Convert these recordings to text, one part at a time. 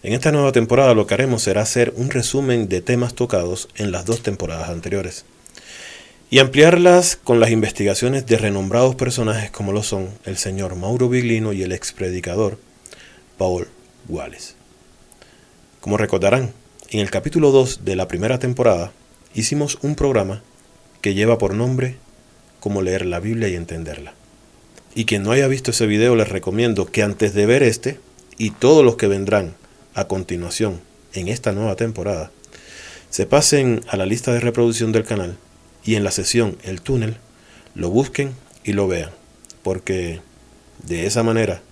En esta nueva temporada lo que haremos será hacer un resumen de temas tocados en las 2 temporadas anteriores y ampliarlas con las investigaciones de renombrados personajes como lo son el señor Mauro Biglino y el expredicador Paul Wallis. Como recordarán, en el capítulo 2 de la primera temporada hicimos un programa que lleva por nombre Cómo leer la Biblia y entenderla. Y quien no haya visto ese video les recomiendo que antes de ver este y todos los que vendrán a continuación en esta nueva temporada, se pasen a la lista de reproducción del canal y en la sesión El Túnel lo busquen y lo vean, porque de esa manera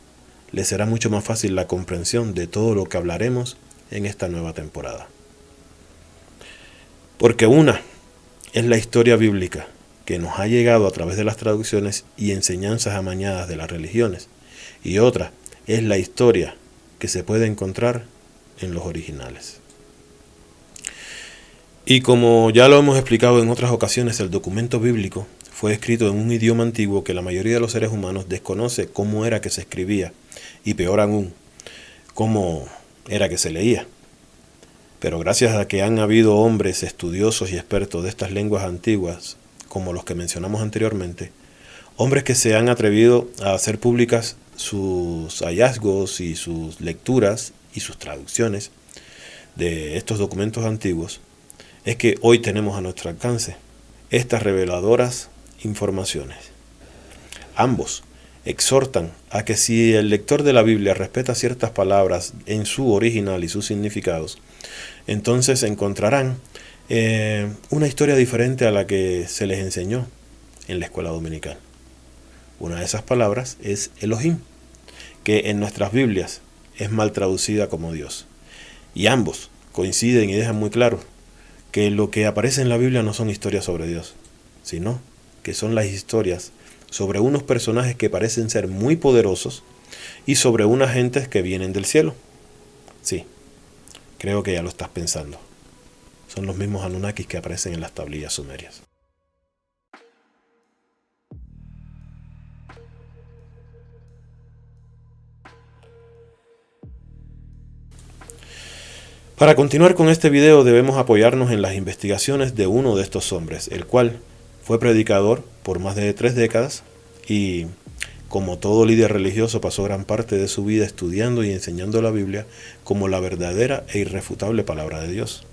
les será mucho más fácil la comprensión de todo lo que hablaremos en esta nueva temporada. Porque una es la historia bíblica que nos ha llegado a través de las traducciones y enseñanzas amañadas de las religiones, y otra es la historia que se puede encontrar en los originales. Y como ya lo hemos explicado en otras ocasiones, el documento bíblico fue escrito en un idioma antiguo que la mayoría de los seres humanos desconoce cómo era que se escribía, y peor aún, cómo era que se leía. Pero gracias a que han habido hombres estudiosos y expertos de estas lenguas antiguas, como los que mencionamos anteriormente, hombres que se han atrevido a hacer públicas sus hallazgos y sus lecturas y sus traducciones de estos documentos antiguos, es que hoy tenemos a nuestro alcance estas reveladoras informaciones. Ambos exhortan a que si el lector de la Biblia respeta ciertas palabras en su original y sus significados, entonces encontrarán una historia diferente a la que se les enseñó en la escuela dominical. Una de esas palabras es Elohim, que en nuestras Biblias es mal traducida como Dios. Y ambos coinciden y dejan muy claro que lo que aparece en la Biblia no son historias sobre Dios, sino que son las historias sobre unos personajes que parecen ser muy poderosos y sobre unas gentes que vienen del cielo. Sí, creo que ya lo estás pensando. Son los mismos Anunnakis que aparecen en las tablillas sumerias. Para continuar con este video debemos apoyarnos en las investigaciones de uno de estos hombres, el cual fue predicador por más de 3 décadas y, como todo líder religioso, pasó gran parte de su vida estudiando y enseñando la Biblia como la verdadera e irrefutable palabra de Dios.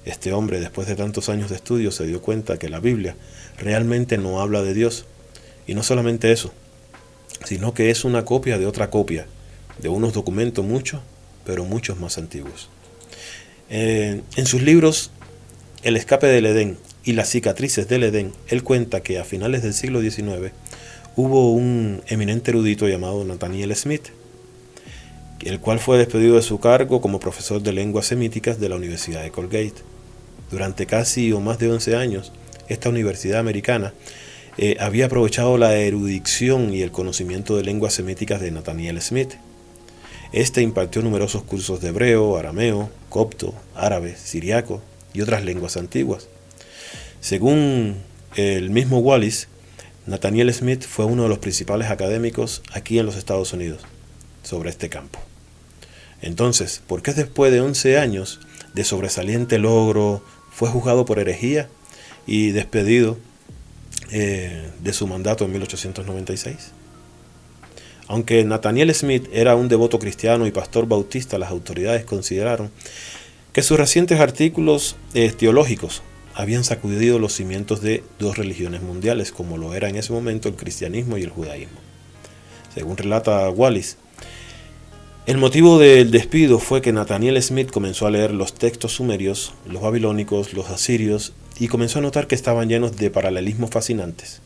Este hombre, después de tantos años de estudio, se dio cuenta que la Biblia realmente no habla de Dios. Y no solamente eso, sino que es una copia de otra copia, de unos documentos muchos, pero muchos más antiguos. En sus libros El escape del Edén y Las cicatrices del Edén, él cuenta que a finales del siglo XIX hubo un eminente erudito llamado Nathaniel Smith, el cual fue despedido de su cargo como profesor de lenguas semíticas de la Universidad de Colgate. Durante casi o más de 11 años, esta universidad americana había aprovechado la erudición y el conocimiento de lenguas semíticas de Nathaniel Smith. Este impartió numerosos cursos de hebreo, arameo, copto, árabe, siriaco y otras lenguas antiguas. Según el mismo Wallis, Nathaniel Smith fue uno de los principales académicos aquí en los Estados Unidos sobre este campo. Entonces, ¿por qué después de 11 años de sobresaliente logro fue juzgado por herejía y despedido de su mandato en 1896? Aunque Nathaniel Smith era un devoto cristiano y pastor bautista, las autoridades consideraron que sus recientes artículos teológicos habían sacudido los cimientos de 2 religiones mundiales, como lo era en ese momento el cristianismo y el judaísmo. Según relata Wallis, el motivo del despido fue que Nathaniel Smith comenzó a leer los textos sumerios, los babilónicos, los asirios, y comenzó a notar que estaban llenos de paralelismos fascinantes,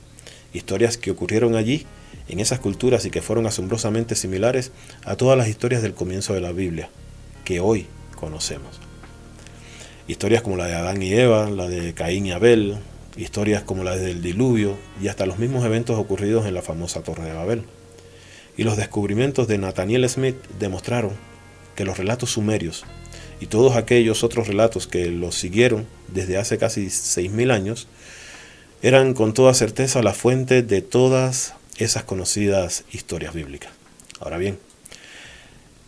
historias que ocurrieron allí, en esas culturas, y que fueron asombrosamente similares a todas las historias del comienzo de la Biblia, que hoy conocemos. Historias como la de Adán y Eva, la de Caín y Abel, historias como la del diluvio, y hasta los mismos eventos ocurridos en la famosa Torre de Babel. Y los descubrimientos de Nathaniel Smith demostraron que los relatos sumerios y todos aquellos otros relatos que los siguieron desde hace casi 6.000 años eran con toda certeza la fuente de todas esas conocidas historias bíblicas. Ahora bien,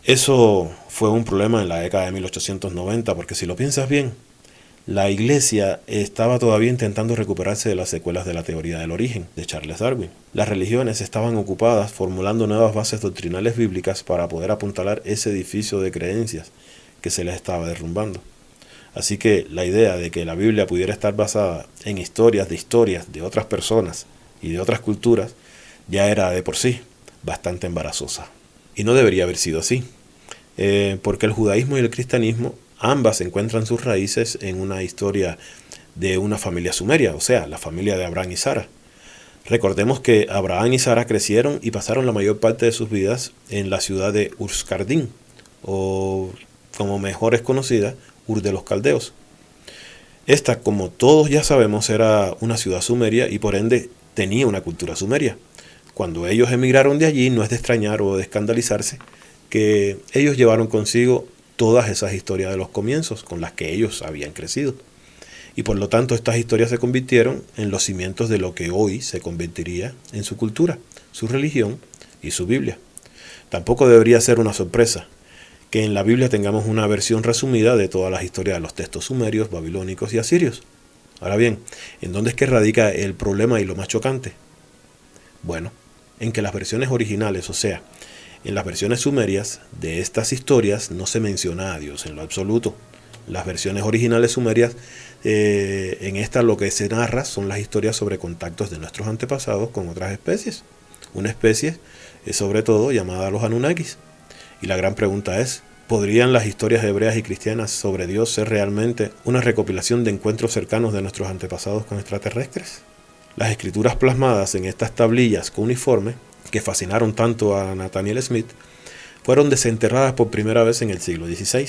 Eso fue un problema en la década de 1890, porque si lo piensas bien, la iglesia estaba todavía intentando recuperarse de las secuelas de la teoría del origen de Charles Darwin. Las religiones estaban ocupadas formulando nuevas bases doctrinales bíblicas para poder apuntalar ese edificio de creencias que se les estaba derrumbando. Así que la idea de que la Biblia pudiera estar basada en historias de otras personas y de otras culturas ya era de por sí bastante embarazosa. Y no debería haber sido así, porque el judaísmo y el cristianismo ambas encuentran sus raíces en una historia de una familia sumeria, o sea, la familia de Abraham y Sara. Recordemos que Abraham y Sara crecieron y pasaron la mayor parte de sus vidas en la ciudad de Ur-Kardín, o como mejor es conocida, Ur de los Caldeos. Esta, como todos ya sabemos, era una ciudad sumeria y por ende tenía una cultura sumeria. Cuando ellos emigraron de allí, no es de extrañar o de escandalizarse que ellos llevaron consigo todas esas historias de los comienzos con las que ellos habían crecido. Y por lo tanto estas historias se convirtieron en los cimientos de lo que hoy se convertiría en su cultura, su religión y su Biblia. Tampoco debería ser una sorpresa que en la Biblia tengamos una versión resumida de todas las historias de los textos sumerios, babilónicos y asirios. Ahora bien, ¿en dónde es que radica el problema y lo más chocante? Bueno, en que las versiones originales, o sea, en las versiones sumerias de estas historias no se menciona a Dios en lo absoluto. Las versiones originales sumerias, en esta lo que se narra son las historias sobre contactos de nuestros antepasados con otras especies. Una especie, sobre todo, llamada los Anunnakis. Y la gran pregunta es, ¿podrían las historias hebreas y cristianas sobre Dios ser realmente una recopilación de encuentros cercanos de nuestros antepasados con extraterrestres? Las escrituras plasmadas en estas tablillas cuneiformes, que fascinaron tanto a Nathaniel Smith, fueron desenterradas por primera vez en el siglo XVI,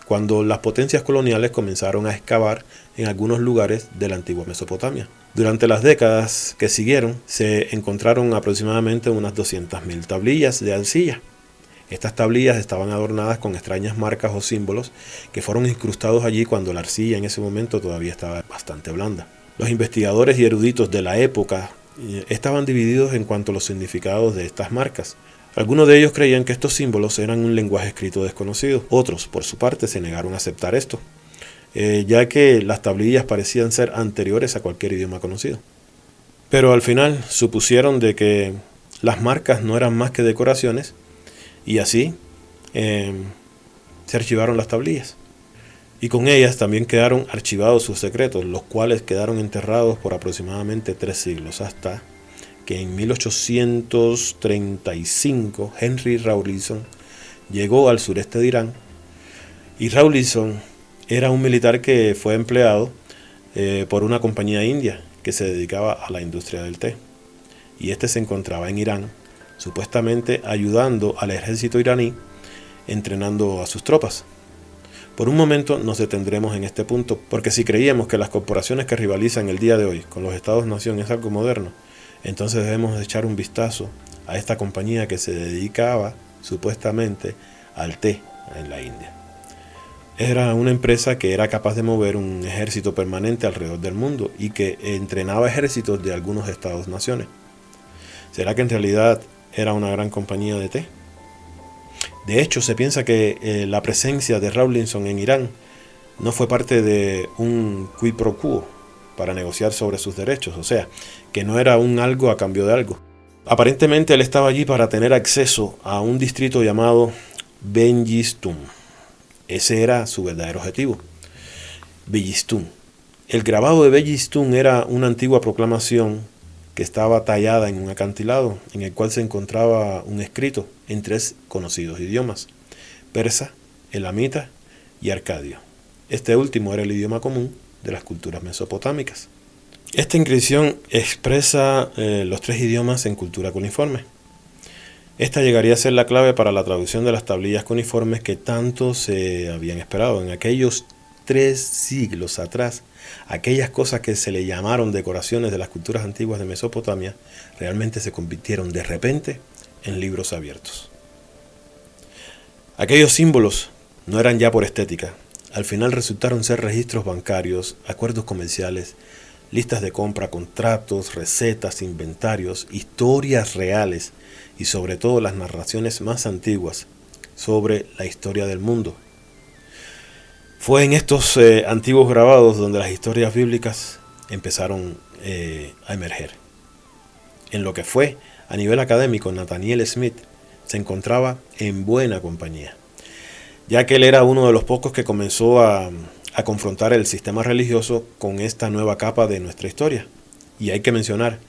cuando las potencias coloniales comenzaron a excavar en algunos lugares de la antigua Mesopotamia. Durante las décadas que siguieron, se encontraron aproximadamente unas 200.000 tablillas de arcilla. Estas tablillas estaban adornadas con extrañas marcas o símbolos que fueron incrustados allí cuando la arcilla en ese momento todavía estaba bastante blanda. Los investigadores y eruditos de la época estaban divididos en cuanto a los significados de estas marcas. Algunos de ellos creían que estos símbolos eran un lenguaje escrito desconocido. Otros, por su parte, se negaron a aceptar esto, ya que las tablillas parecían ser anteriores a cualquier idioma conocido. Pero al final supusieron de que las marcas no eran más que decoraciones y así se archivaron las tablillas. Y con ellas también quedaron archivados sus secretos, los cuales quedaron enterrados por aproximadamente 3 siglos, hasta que en 1835 Henry Rawlinson llegó al sureste de Irán. Y Rawlinson era un militar que fue empleado por una compañía india que se dedicaba a la industria del té. Y este se encontraba en Irán, supuestamente ayudando al ejército iraní, entrenando a sus tropas. Por un momento nos detendremos en este punto, porque si creíamos que las corporaciones que rivalizan el día de hoy con los Estados-nación es algo moderno, entonces debemos echar un vistazo a esta compañía que se dedicaba supuestamente al té en la India. Era una empresa que era capaz de mover un ejército permanente alrededor del mundo y que entrenaba ejércitos de algunos Estados-naciones. ¿Será que en realidad era una gran compañía de té? De hecho, se piensa que la presencia de Rawlinson en Irán no fue parte de un quid pro quo para negociar sobre sus derechos, o sea, que no era un algo a cambio de algo. Aparentemente él estaba allí para tener acceso a un distrito llamado Benjistun. Ese era su verdadero objetivo. Benjistun. El grabado de Benjistun era una antigua proclamación que estaba tallada en un acantilado, en el cual se encontraba un escrito en 3 conocidos idiomas: persa, elamita y arcadio. Este último era el idioma común de las culturas mesopotámicas. Esta inscripción expresa los 3 idiomas en cultura cuneiforme. Esta llegaría a ser la clave para la traducción de las tablillas cuneiformes que tanto se habían esperado. En aquellos 3 siglos atrás, aquellas cosas que se le llamaron decoraciones de las culturas antiguas de Mesopotamia realmente se convirtieron de repente en libros abiertos. Aquellos símbolos no eran ya por estética, al final resultaron ser registros bancarios, acuerdos comerciales, listas de compra, contratos, recetas, inventarios, historias reales y sobre todo las narraciones más antiguas sobre la historia del mundo. Fue en estos antiguos grabados donde las historias bíblicas empezaron a emerger. En lo que fue, a nivel académico, Nathaniel Smith se encontraba en buena compañía, ya que él era uno de los pocos que comenzó a confrontar el sistema religioso con esta nueva capa de nuestra historia. Y hay que mencionar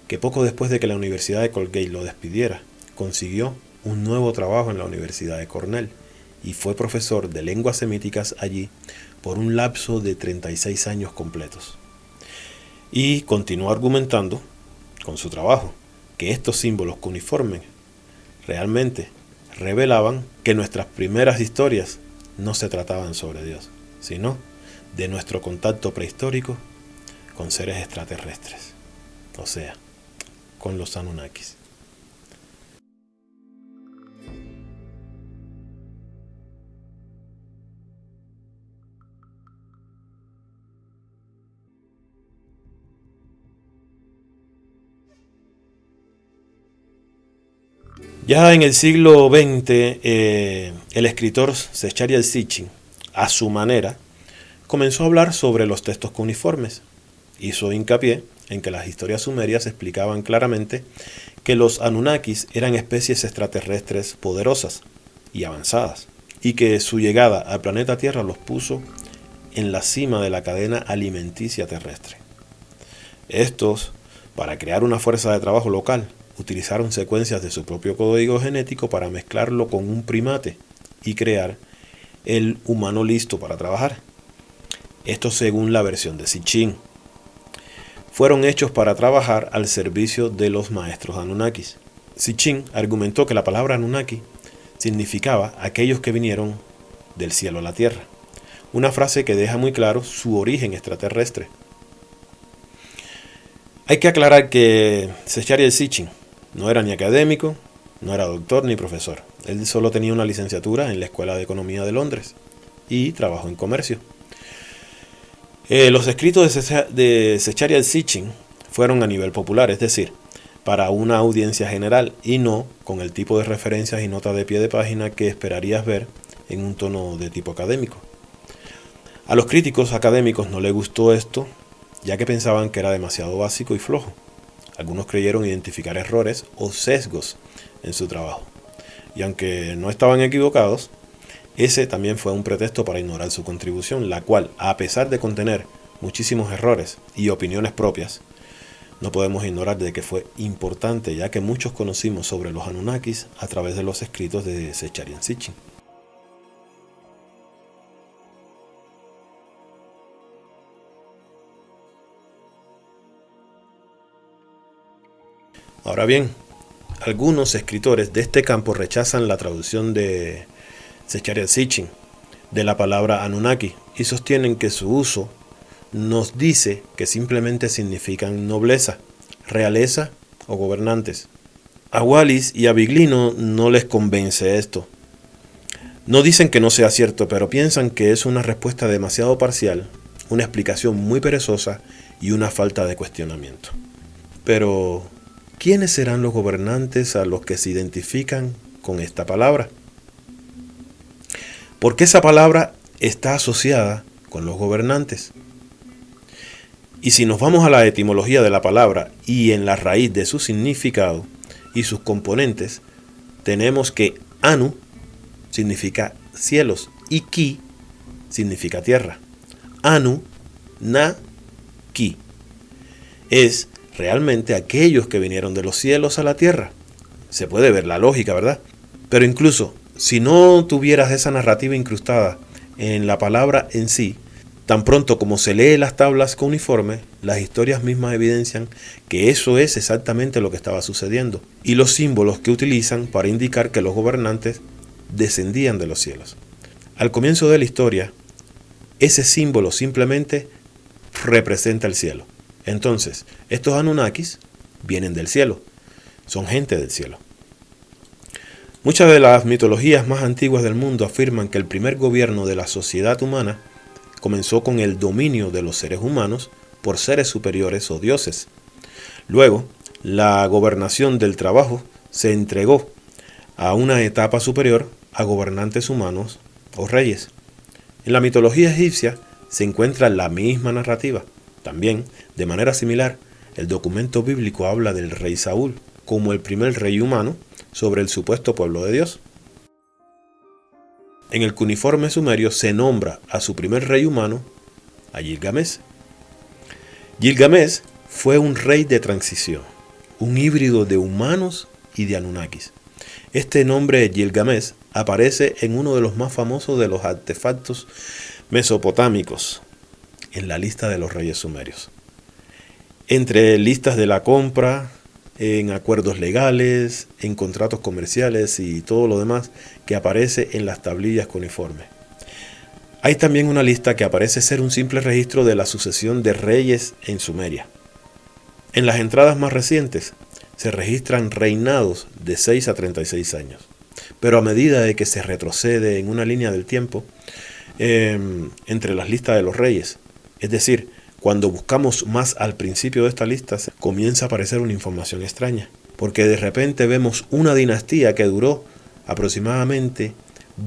que poco después de que la Universidad de Colgate lo despidiera, consiguió un nuevo trabajo en la Universidad de Cornell y fue profesor de lenguas semíticas allí por un lapso de 36 años completos. Y continuó argumentando con su trabajo que estos símbolos cuneiformes realmente revelaban que nuestras primeras historias no se trataban sobre Dios, sino de nuestro contacto prehistórico con seres extraterrestres, o sea, con los Anunnakis. Ya en el siglo XX, el escritor Zecharia Sitchin, a su manera, comenzó a hablar sobre los textos cuneiformes. Hizo hincapié en que las historias sumerias explicaban claramente que los Anunnakis eran especies extraterrestres poderosas y avanzadas, y que su llegada al planeta Tierra los puso en la cima de la cadena alimenticia terrestre. Estos, para crear una fuerza de trabajo local, utilizaron secuencias de su propio código genético para mezclarlo con un primate y crear el humano listo para trabajar. Esto según la versión de Sitchin. Fueron hechos para trabajar al servicio de los maestros Anunnakis. Sitchin argumentó que la palabra Anunnaki significaba aquellos que vinieron del cielo a la tierra, una frase que deja muy claro su origen extraterrestre. Hay que aclarar que Zecharia Sitchin no era ni académico, no era doctor ni profesor. Él solo tenía una licenciatura en la Escuela de Economía de Londres y trabajó en comercio. Los escritos de Zecharia Sitchin fueron a nivel popular, es decir, para una audiencia general y no con el tipo de referencias y notas de pie de página que esperarías ver en un tono de tipo académico. A los críticos académicos no les gustó esto, ya que pensaban que era demasiado básico y flojo. Algunos creyeron identificar errores o sesgos en su trabajo. Y aunque no estaban equivocados, ese también fue un pretexto para ignorar su contribución, la cual, a pesar de contener muchísimos errores y opiniones propias, no podemos ignorar de que fue importante, ya que muchos conocimos sobre los Anunnakis a través de los escritos de Zecharia Sitchin. Ahora bien, algunos escritores de este campo rechazan la traducción de Zecharia Sitchin de la palabra Anunnaki y sostienen que su uso nos dice que simplemente significan nobleza, realeza o gobernantes. A Wallis y a Biglino no les convence esto. No dicen que no sea cierto, pero piensan que es una respuesta demasiado parcial, una explicación muy perezosa y una falta de cuestionamiento. Pero, ¿quiénes serán los gobernantes a los que se identifican con esta palabra? ¿Por qué esa palabra está asociada con los gobernantes? Y si nos vamos a la etimología de la palabra y en la raíz de su significado y sus componentes, tenemos que Anu significa cielos y Ki significa tierra. Anu, Na, Ki. Es realmente aquellos que vinieron de los cielos a la tierra. Se puede ver la lógica, ¿verdad? Pero incluso si no tuvieras esa narrativa incrustada en la palabra en sí, tan pronto como se lee las tablas cuneiformes, las historias mismas evidencian que eso es exactamente lo que estaba sucediendo, y los símbolos que utilizan para indicar que los gobernantes descendían de los cielos. Al comienzo de la historia, ese símbolo simplemente representa el cielo. Entonces, estos Anunnakis vienen del cielo, son gente del cielo. Muchas de las mitologías más antiguas del mundo afirman que el primer gobierno de la sociedad humana comenzó con el dominio de los seres humanos por seres superiores o dioses. Luego, la gobernación del trabajo se entregó a una etapa superior a gobernantes humanos o reyes. En la mitología egipcia se encuentra la misma narrativa. También, de manera similar, el documento bíblico habla del rey Saúl como el primer rey humano sobre el supuesto pueblo de Dios. En el cuneiforme sumerio se nombra a su primer rey humano, a Gilgamesh. Gilgamesh fue un rey de transición, un híbrido de humanos y de Anunnakis. Este nombre Gilgamesh aparece en uno de los más famosos de los artefactos mesopotámicos, en la lista de los reyes sumerios. Entre listas de la compra, en acuerdos legales, en contratos comerciales y todo lo demás que aparece en las tablillas cuneiformes. Hay también una lista que aparece ser un simple registro de la sucesión de reyes en Sumeria. En las entradas más recientes se registran reinados de 6 a 36 años, pero a medida de que se retrocede en una línea del tiempo entre las listas de los reyes, es decir, cuando buscamos más al principio de esta lista, comienza a aparecer una información extraña, porque de repente vemos una dinastía que duró aproximadamente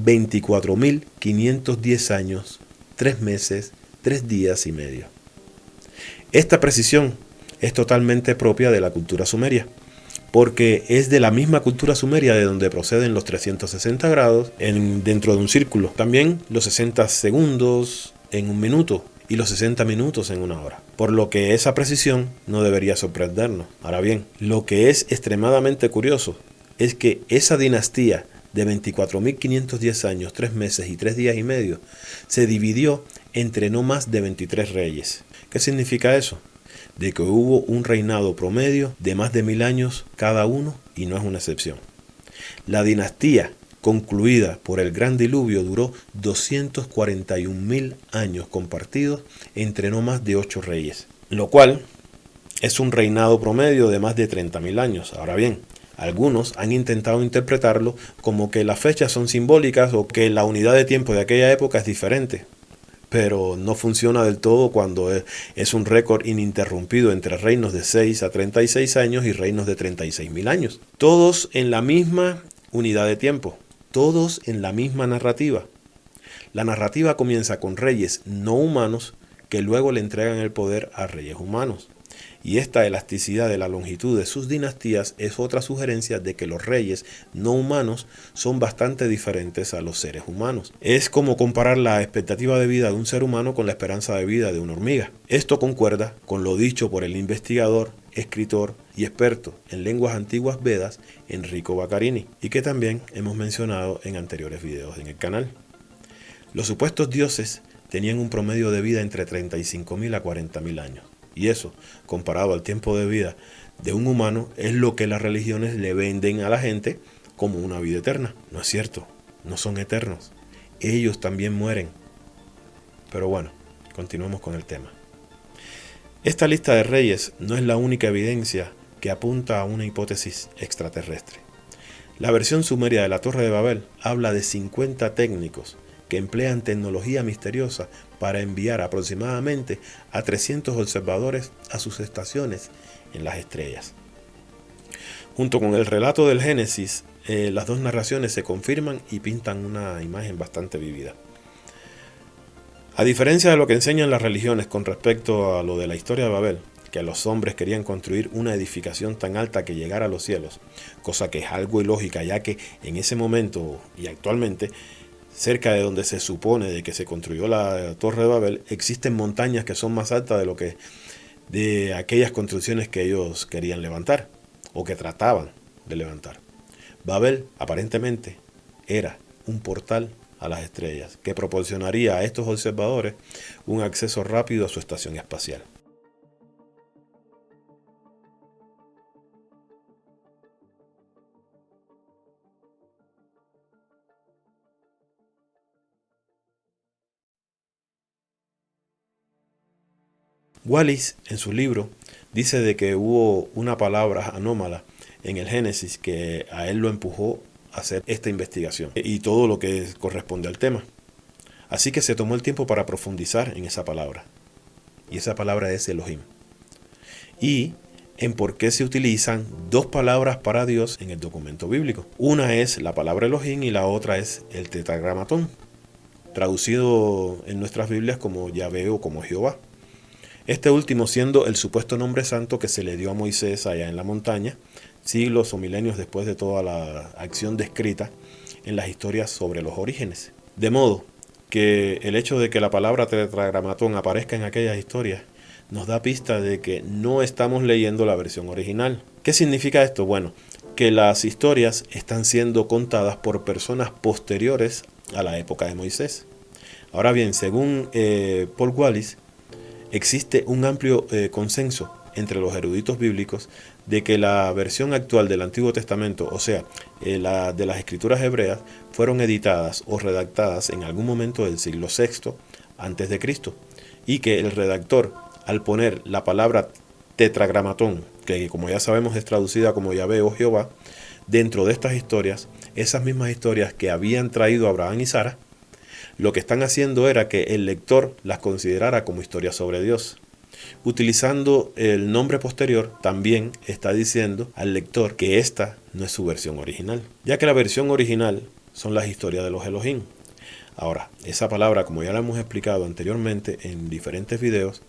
24.510 años, 3 meses, 3 días y medio. Esta precisión es totalmente propia de la cultura sumeria, porque es de la misma cultura sumeria de donde proceden los 360 grados dentro de un círculo. También los 60 segundos en un minuto y los 60 minutos en una hora. Por lo que esa precisión no debería sorprendernos. Ahora bien, lo que es extremadamente curioso es que esa dinastía de 24.510 años, 3 meses y 3 días y medio se dividió entre no más de 23 reyes. ¿Qué significa eso? De que hubo un reinado promedio de más de 1000 años cada uno y no es una excepción. La dinastía concluida por el gran diluvio duró 241.000 años compartidos entre no más de 8 reyes, lo cual es un reinado promedio de más de 30.000 años. Ahora bien, algunos han intentado interpretarlo como que las fechas son simbólicas o que la unidad de tiempo de aquella época es diferente, pero no funciona del todo cuando es un récord ininterrumpido entre reinos de 6 a 36 años y reinos de 36.000 años. Todos en la misma unidad de tiempo, todos en la misma narrativa. La narrativa comienza con reyes no humanos que luego le entregan el poder a reyes humanos. Y esta elasticidad de la longitud de sus dinastías es otra sugerencia de que los reyes no humanos son bastante diferentes a los seres humanos. Es como comparar la expectativa de vida de un ser humano con la esperanza de vida de una hormiga. Esto concuerda con lo dicho por el investigador, escritor y experto en lenguas antiguas Vedas, Enrico Baccarini, y que también hemos mencionado en anteriores videos en el canal. Los supuestos dioses tenían un promedio de vida entre 35.000 a 40.000 años. Y eso, comparado al tiempo de vida de un humano, es lo que las religiones le venden a la gente como una vida eterna. No es cierto, no son eternos. Ellos también mueren. Pero bueno, continuemos con el tema. Esta lista de reyes no es la única evidencia que apunta a una hipótesis extraterrestre. La versión sumeria de la Torre de Babel habla de 50 técnicos que emplean tecnología misteriosa para enviar aproximadamente a 300 observadores a sus estaciones en las estrellas. Junto con el relato del Génesis, las dos narraciones se confirman y pintan una imagen bastante vívida. A diferencia de lo que enseñan las religiones con respecto a lo de la historia de Babel, que los hombres querían construir una edificación tan alta que llegara a los cielos, cosa que es algo ilógica ya que en ese momento y actualmente cerca de donde se supone de que se construyó la Torre de Babel, existen montañas que son más altas de aquellas construcciones que ellos querían levantar o que trataban de levantar. Babel aparentemente era un portal a las estrellas que proporcionaría a estos observadores un acceso rápido a su estación espacial. Wallis, en su libro, dice de que hubo una palabra anómala en el Génesis que a él lo empujó a hacer esta investigación y todo lo que corresponde al tema. Así que se tomó el tiempo para profundizar en esa palabra. Y esa palabra es Elohim. Y en por qué se utilizan dos palabras para Dios en el documento bíblico. Una es la palabra Elohim y la otra es el tetragramatón, traducido en nuestras Biblias como Yahvé o como Jehová. Este último siendo el supuesto nombre santo que se le dio a Moisés allá en la montaña, siglos o milenios después de toda la acción descrita en las historias sobre los orígenes. De modo que el hecho de que la palabra tetragramatón aparezca en aquellas historias nos da pista de que no estamos leyendo la versión original. ¿Qué significa esto? Bueno, que las historias están siendo contadas por personas posteriores a la época de Moisés. Ahora bien, según Paul Wallis, existe un amplio consenso entre los eruditos bíblicos de que la versión actual del Antiguo Testamento, o sea, la de las escrituras hebreas, fueron editadas o redactadas en algún momento del siglo VI antes de Cristo, y que el redactor, al poner la palabra tetragramatón, que como ya sabemos es traducida como Yahvé o Jehová, dentro de estas historias, esas mismas historias que habían traído Abraham y Sara, lo que están haciendo era que el lector las considerara como historias sobre Dios. Utilizando el nombre posterior, también está diciendo al lector que esta no es su versión original, ya que la versión original son las historias de los Elohim. Ahora, esa palabra, como ya la hemos explicado anteriormente en diferentes videos,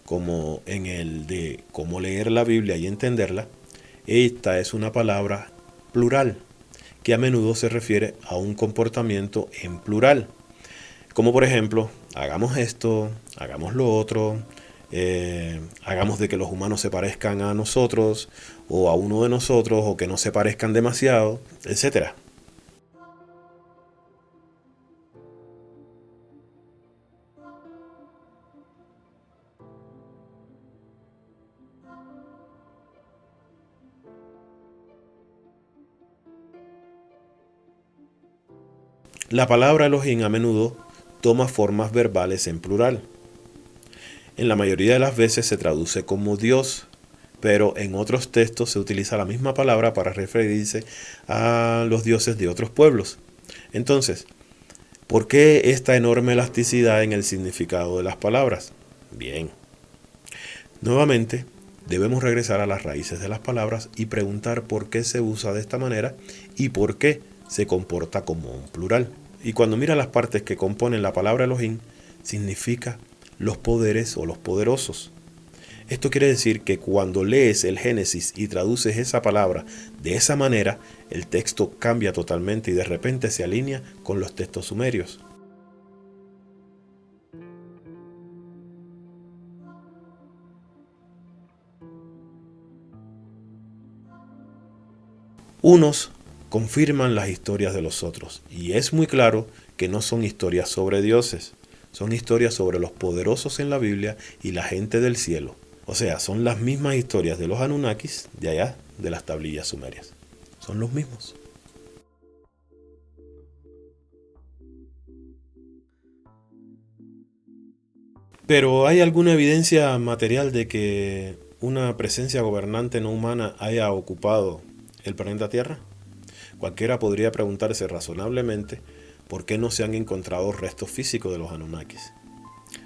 como en el de cómo leer la Biblia y entenderla, esta es una palabra plural, que a menudo se refiere a un comportamiento en plural. Como por ejemplo, hagamos esto, hagamos lo otro, hagamos de que los humanos se parezcan a nosotros o a uno de nosotros o que no se parezcan demasiado, etc. La palabra Elohim a menudo toma formas verbales en plural. En la mayoría de las veces se traduce como Dios, pero en otros textos se utiliza la misma palabra para referirse a los dioses de otros pueblos. Entonces, ¿por qué esta enorme elasticidad en el significado de las palabras? Bien, nuevamente debemos regresar a las raíces de las palabras y preguntar por qué se usa de esta manera y por qué se comporta como un plural. Y cuando mira las partes que componen la palabra Elohim, significa los poderes o los poderosos. Esto quiere decir que cuando lees el Génesis y traduces esa palabra de esa manera, el texto cambia totalmente y de repente se alinea con los textos sumerios. Unos confirman las historias de los otros, y es muy claro que no son historias sobre dioses, son historias sobre los poderosos en la Biblia y la gente del cielo. O sea, son las mismas historias de los Anunnakis de allá, de las tablillas sumerias. Son los mismos. Pero ¿hay alguna evidencia material de que una presencia gobernante no humana haya ocupado el planeta Tierra? Cualquiera podría preguntarse razonablemente por qué no se han encontrado restos físicos de los Anunnakis.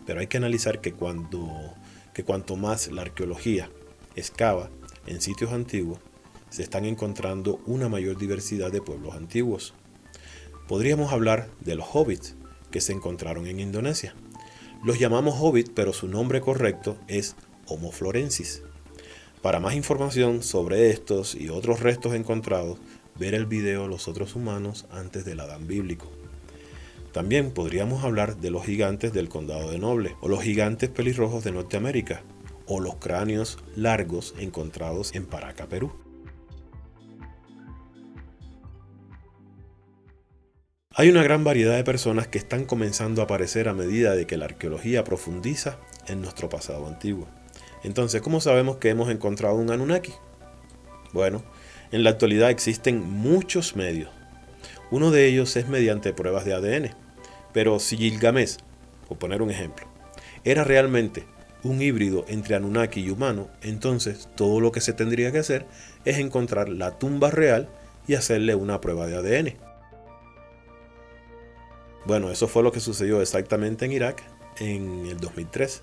Pero hay que analizar que cuanto más la arqueología excava en sitios antiguos, se están encontrando una mayor diversidad de pueblos antiguos. Podríamos hablar de los hobbits que se encontraron en Indonesia. Los llamamos hobbit, pero su nombre correcto es Homo florensis. Para más información sobre estos y otros restos encontrados, ver el video Los otros humanos antes del Adán bíblico. También podríamos hablar de los gigantes del condado de Noble, o los gigantes pelirrojos de Norteamérica, o los cráneos largos encontrados en Paraca, Perú. Hay una gran variedad de personas que están comenzando a aparecer a medida de que la arqueología profundiza en nuestro pasado antiguo. Entonces, ¿cómo sabemos que hemos encontrado un Anunnaki? Bueno, en la actualidad existen muchos medios. Uno de ellos es mediante pruebas de ADN. Pero si Gilgamesh, por poner un ejemplo, era realmente un híbrido entre Anunnaki y humano, entonces todo lo que se tendría que hacer es encontrar la tumba real y hacerle una prueba de ADN. Bueno, eso fue lo que sucedió exactamente en Irak en el 2003.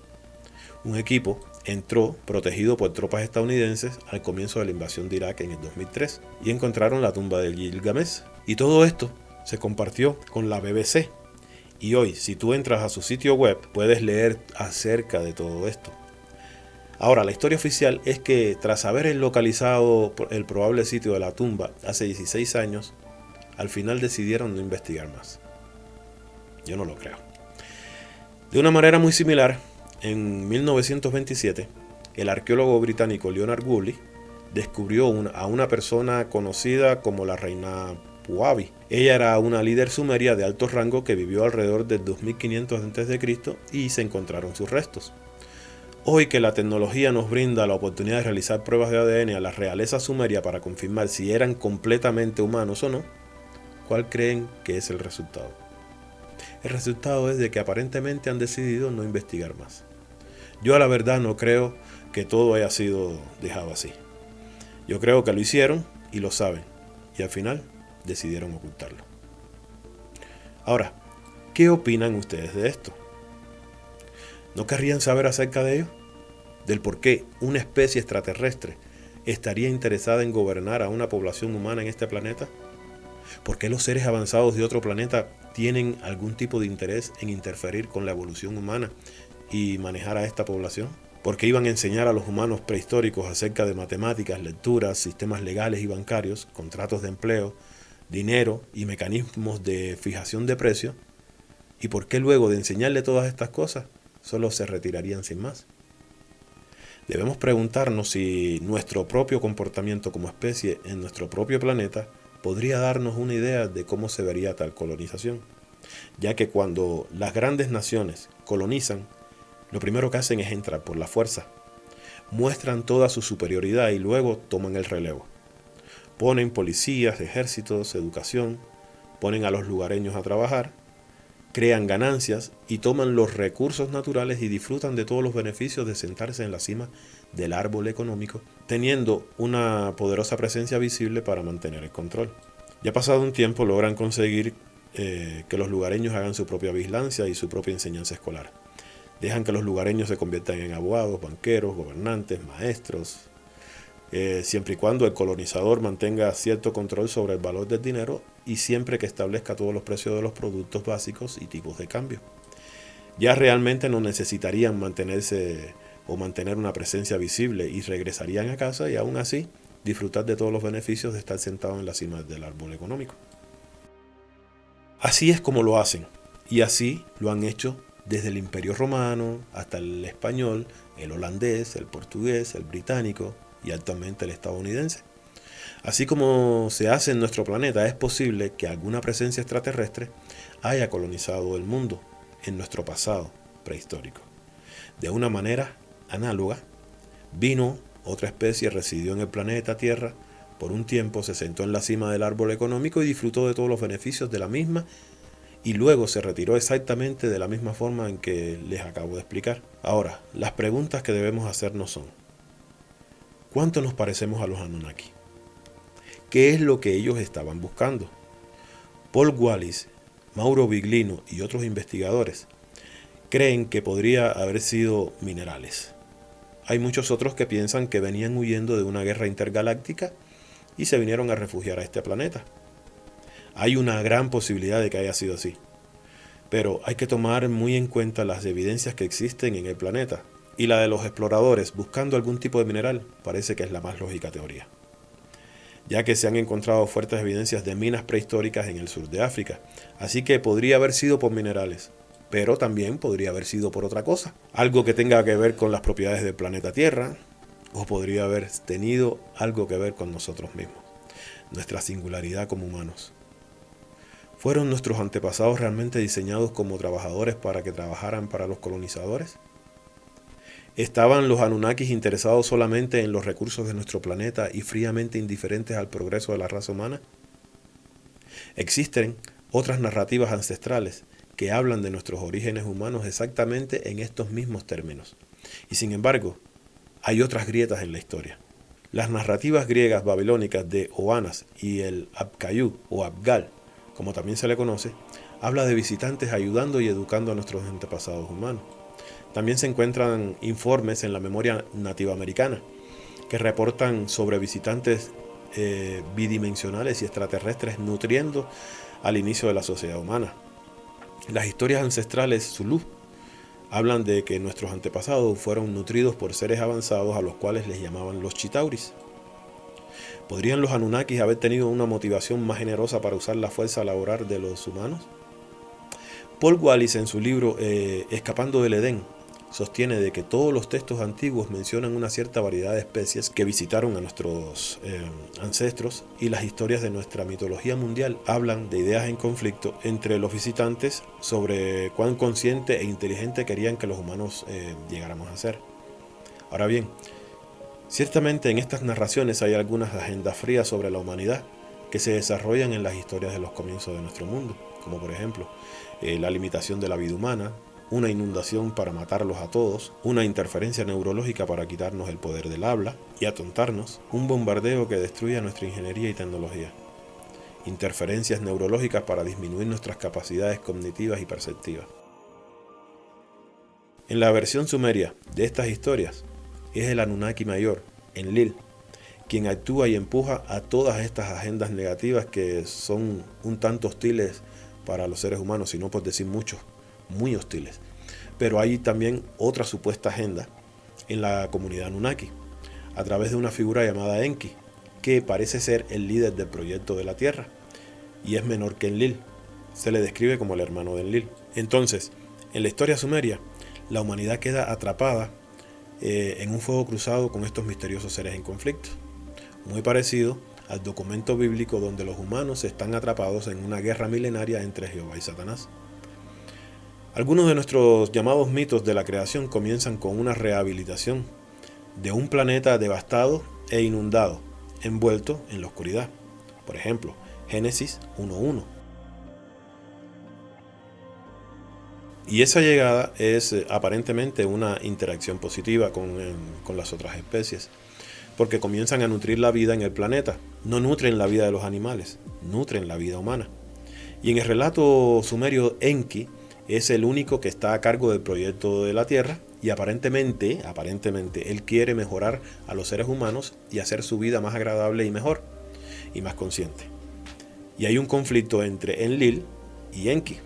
Un equipo entró protegido por tropas estadounidenses al comienzo de la invasión de Irak en el 2003 y encontraron la tumba de Gilgamesh. Y todo esto se compartió con la BBC. Y hoy, si tú entras a su sitio web, puedes leer acerca de todo esto. Ahora, la historia oficial es que tras haber localizado el probable sitio de la tumba hace 16 años, al final decidieron no investigar más. Yo no lo creo. De una manera muy similar, en 1927, el arqueólogo británico Leonard Woolley descubrió a una persona conocida como la reina Puabi. Ella era una líder sumeria de alto rango que vivió alrededor del 2500 a.C. y se encontraron sus restos. Hoy que la tecnología nos brinda la oportunidad de realizar pruebas de ADN a la realeza sumeria para confirmar si eran completamente humanos o no, ¿cuál creen que es el resultado? El resultado es de que aparentemente han decidido no investigar más. Yo a la verdad no creo que todo haya sido dejado así. Yo creo que lo hicieron y lo saben, y al final decidieron ocultarlo. Ahora, ¿qué opinan ustedes de esto? ¿No querrían saber acerca de ello? ¿Del por qué una especie extraterrestre estaría interesada en gobernar a una población humana en este planeta? ¿Por qué los seres avanzados de otro planeta tienen algún tipo de interés en interferir con la evolución humana y manejar a esta población? ¿Por qué iban a enseñar a los humanos prehistóricos acerca de matemáticas, lecturas, sistemas legales y bancarios, contratos de empleo, dinero y mecanismos de fijación de precios? ¿Y por qué luego de enseñarle todas estas cosas solo se retirarían sin más? Debemos preguntarnos si nuestro propio comportamiento como especie en nuestro propio planeta podría darnos una idea de cómo se vería tal colonización, ya que cuando las grandes naciones colonizan, lo primero que hacen es entrar por la fuerza, muestran toda su superioridad y luego toman el relevo. Ponen policías, ejércitos, educación, ponen a los lugareños a trabajar, crean ganancias y toman los recursos naturales y disfrutan de todos los beneficios de sentarse en la cima del árbol económico, teniendo una poderosa presencia visible para mantener el control. Ya pasado un tiempo logran conseguir que los lugareños hagan su propia vigilancia y su propia enseñanza escolar. Dejan que los lugareños se conviertan en abogados, banqueros, gobernantes, maestros, siempre y cuando el colonizador mantenga cierto control sobre el valor del dinero y siempre que establezca todos los precios de los productos básicos y tipos de cambio. Ya realmente no necesitarían mantenerse o mantener una presencia visible y regresarían a casa y aún así disfrutar de todos los beneficios de estar sentado en la cima del árbol económico. Así es como lo hacen y así lo han hecho desde el Imperio Romano hasta el español, el holandés, el portugués, el británico y actualmente el estadounidense. Así como se hace en nuestro planeta, es posible que alguna presencia extraterrestre haya colonizado el mundo en nuestro pasado prehistórico. De una manera análoga, vino otra especie, residió en el planeta Tierra, por un tiempo se sentó en la cima del árbol económico y disfrutó de todos los beneficios de la misma y luego se retiró exactamente de la misma forma en que les acabo de explicar. Ahora, las preguntas que debemos hacernos son: ¿cuánto nos parecemos a los Anunnaki? ¿Qué es lo que ellos estaban buscando? Paul Wallis, Mauro Biglino y otros investigadores creen que podría haber sido minerales. Hay muchos otros que piensan que venían huyendo de una guerra intergaláctica y se vinieron a refugiar a este planeta. Hay una gran posibilidad de que haya sido así, pero hay que tomar muy en cuenta las evidencias que existen en el planeta, y la de los exploradores buscando algún tipo de mineral parece que es la más lógica teoría, ya que se han encontrado fuertes evidencias de minas prehistóricas en el sur de África, así que podría haber sido por minerales, pero también podría haber sido por otra cosa, algo que tenga que ver con las propiedades del planeta Tierra, o podría haber tenido algo que ver con nosotros mismos, nuestra singularidad como humanos. ¿Fueron nuestros antepasados realmente diseñados como trabajadores para que trabajaran para los colonizadores? ¿Estaban los Anunnakis interesados solamente en los recursos de nuestro planeta y fríamente indiferentes al progreso de la raza humana? Existen otras narrativas ancestrales que hablan de nuestros orígenes humanos exactamente en estos mismos términos. Y sin embargo, hay otras grietas en la historia. Las narrativas griegas babilónicas de Oannes y el Apkayú o Apgal, como también se le conoce, habla de visitantes ayudando y educando a nuestros antepasados humanos. También se encuentran informes en la memoria nativoamericana que reportan sobre visitantes bidimensionales y extraterrestres nutriendo al inicio de la sociedad humana. Las historias ancestrales Zulú hablan de que nuestros antepasados fueron nutridos por seres avanzados a los cuales les llamaban los Chitauris. ¿Podrían los Anunnakis haber tenido una motivación más generosa para usar la fuerza laboral de los humanos? Paul Wallis, en su libro Escapando del Edén, sostiene de que todos los textos antiguos mencionan una cierta variedad de especies que visitaron a nuestros ancestros, y las historias de nuestra mitología mundial hablan de ideas en conflicto entre los visitantes sobre cuán consciente e inteligente querían que los humanos llegáramos a ser. Ahora bien, ciertamente en estas narraciones hay algunas agendas frías sobre la humanidad que se desarrollan en las historias de los comienzos de nuestro mundo, como por ejemplo la limitación de la vida humana, una inundación para matarlos a todos, una interferencia neurológica para quitarnos el poder del habla y atontarnos, un bombardeo que destruye nuestra ingeniería y tecnología, interferencias neurológicas para disminuir nuestras capacidades cognitivas y perceptivas. En la versión sumeria de estas historias es el Anunnaki mayor, Enlil, quien actúa y empuja a todas estas agendas negativas que son un tanto hostiles para los seres humanos, si no por decir muchos, muy hostiles. Pero hay también otra supuesta agenda en la comunidad Anunnaki, a través de una figura llamada Enki, que parece ser el líder del proyecto de la Tierra, y es menor que Enlil. Se le describe como el hermano de Enlil. Entonces, en la historia sumeria, la humanidad queda atrapada en un fuego cruzado con estos misteriosos seres en conflicto, muy parecido al documento bíblico donde los humanos están atrapados en una guerra milenaria entre Jehová y Satanás. Algunos de nuestros llamados mitos de la creación comienzan con una rehabilitación de un planeta devastado e inundado, envuelto en la oscuridad. Por ejemplo, Génesis 1:1. Y esa llegada es aparentemente una interacción positiva con las otras especies, porque comienzan a nutrir la vida en el planeta. No nutren la vida de los animales, nutren la vida humana. Y en el relato sumerio, Enki es el único que está a cargo del proyecto de la Tierra, y aparentemente, él quiere mejorar a los seres humanos y hacer su vida más agradable y mejor, y más consciente. Y hay un conflicto entre Enlil y Enki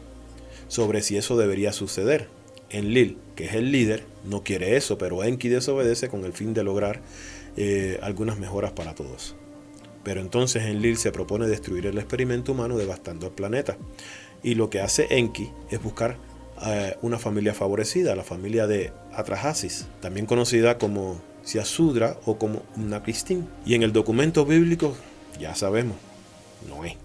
sobre si eso debería suceder. Enlil, que es el líder, no quiere eso, pero Enki desobedece con el fin de lograr algunas mejoras para todos. Pero entonces Enlil se propone destruir el experimento humano devastando el planeta. Y lo que hace Enki es buscar una familia favorecida, la familia de Atrahasis, también conocida como Ziusudra o como Nakistin. Y en el documento bíblico, ya sabemos, Noé.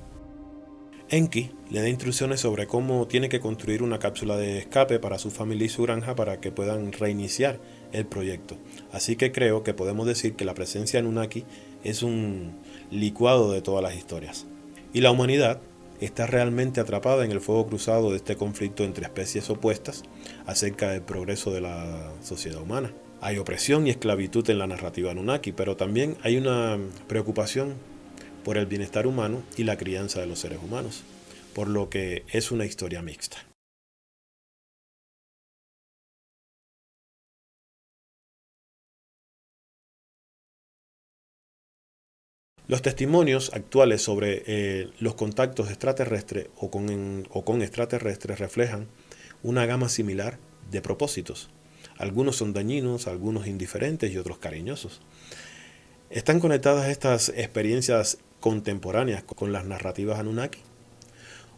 Enki le da instrucciones sobre cómo tiene que construir una cápsula de escape para su familia y su granja para que puedan reiniciar el proyecto. Así que creo que podemos decir que la presencia de Anunnaki es un licuado de todas las historias. Y la humanidad está realmente atrapada en el fuego cruzado de este conflicto entre especies opuestas acerca del progreso de la sociedad humana. Hay opresión y esclavitud en la narrativa Anunnaki, pero también hay una preocupación por el bienestar humano y la crianza de los seres humanos, por lo que es una historia mixta. Los testimonios actuales sobre los contactos extraterrestres o con extraterrestres reflejan una gama similar de propósitos. Algunos son dañinos, algunos indiferentes y otros cariñosos. ¿Están conectadas estas experiencias contemporáneas con las narrativas Anunnaki?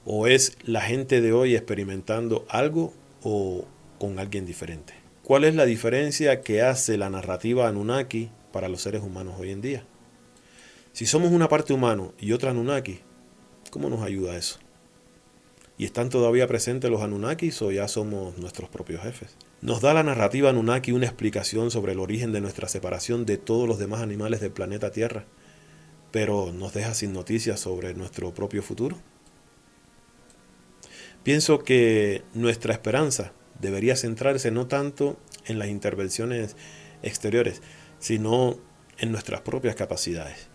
¿O es la gente de hoy experimentando algo o con alguien diferente? ¿Cuál es la diferencia que hace la narrativa Anunnaki para los seres humanos hoy en día? Si somos una parte humano y otra Anunnaki, ¿cómo nos ayuda eso? ¿Y están todavía presentes los Anunnakis o ya somos nuestros propios jefes? ¿Nos da la narrativa Anunnaki una explicación sobre el origen de nuestra separación de todos los demás animales del planeta Tierra, pero nos deja sin noticias sobre nuestro propio futuro? Pienso que nuestra esperanza debería centrarse no tanto en las intervenciones exteriores, sino en nuestras propias capacidades.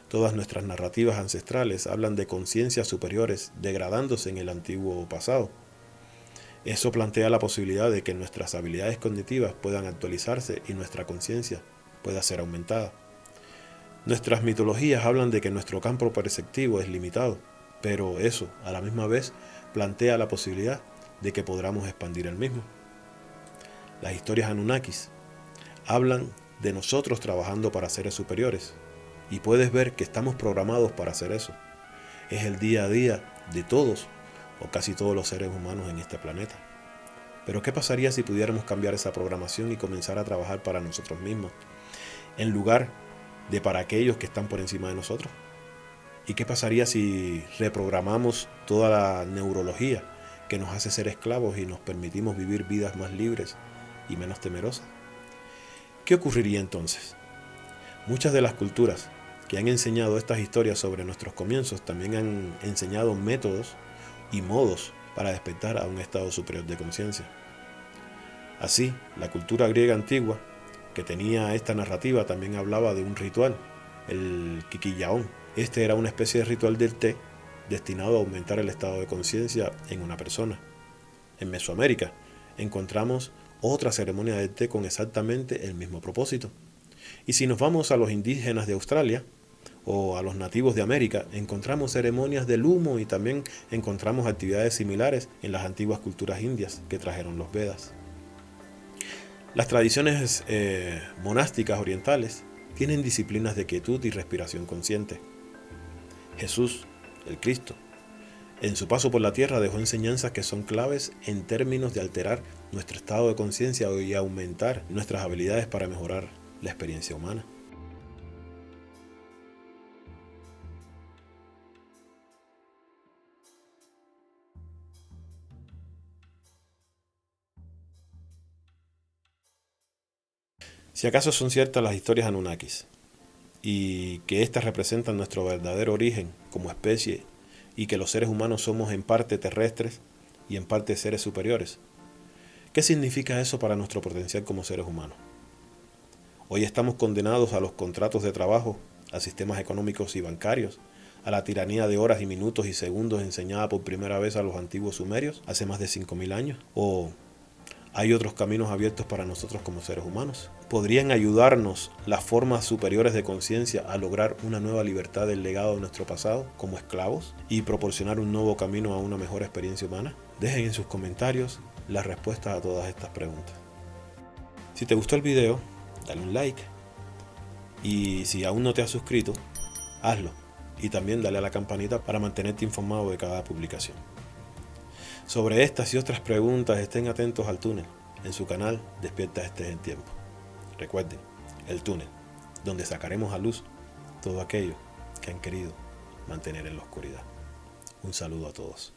Todas nuestras narrativas ancestrales hablan de conciencias superiores degradándose en el antiguo pasado. Eso plantea la posibilidad de que nuestras habilidades cognitivas puedan actualizarse y nuestra conciencia pueda ser aumentada. Nuestras mitologías hablan de que nuestro campo perceptivo es limitado, pero eso, a la misma vez, plantea la posibilidad de que podamos expandir el mismo. Las historias Anunnakis hablan de nosotros trabajando para seres superiores, y puedes ver que estamos programados para hacer eso. Es el día a día de todos o casi todos los seres humanos en este planeta. Pero ¿qué pasaría si pudiéramos cambiar esa programación y comenzar a trabajar para nosotros mismos, en lugar de para aquellos que están por encima de nosotros? ¿Y qué pasaría si reprogramamos toda la neurología que nos hace ser esclavos y nos permitimos vivir vidas más libres y menos temerosas? ¿Qué ocurriría entonces? Muchas de las culturas que han enseñado estas historias sobre nuestros comienzos también han enseñado métodos y modos para despertar a un estado superior de conciencia. Así, la cultura griega antigua, que tenía esta narrativa, también hablaba de un ritual, el Kikillaón. Este era una especie de ritual del té destinado a aumentar el estado de conciencia en una persona. En Mesoamérica encontramos otra ceremonia del té con exactamente el mismo propósito. Y si nos vamos a los indígenas de Australia o a los nativos de América, encontramos ceremonias del humo y también encontramos actividades similares en las antiguas culturas indias que trajeron los Vedas. Las tradiciones monásticas orientales tienen disciplinas de quietud y respiración consciente. Jesús, el Cristo, en su paso por la tierra dejó enseñanzas que son claves en términos de alterar nuestro estado de conciencia y aumentar nuestras habilidades para mejorar la experiencia humana. Si acaso son ciertas las historias Anunnakis y que éstas representan nuestro verdadero origen como especie y que los seres humanos somos en parte terrestres y en parte seres superiores, ¿qué significa eso para nuestro potencial como seres humanos? Hoy estamos condenados a los contratos de trabajo, a sistemas económicos y bancarios, a la tiranía de horas y minutos y segundos enseñada por primera vez a los antiguos sumerios hace más de 5.000 años. ¿O hay otros caminos abiertos para nosotros como seres humanos? ¿Podrían ayudarnos las formas superiores de conciencia a lograr una nueva libertad del legado de nuestro pasado como esclavos y proporcionar un nuevo camino a una mejor experiencia humana? Dejen en sus comentarios las respuestas a todas estas preguntas. Si te gustó el video, dale un like, y si aún no te has suscrito, hazlo, y también dale a la campanita para mantenerte informado de cada publicación. Sobre estas y otras preguntas estén atentos al túnel, en su canal Despierta Estés en Tiempo. Recuerden, el túnel, donde sacaremos a luz todo aquello que han querido mantener en la oscuridad. Un saludo a todos.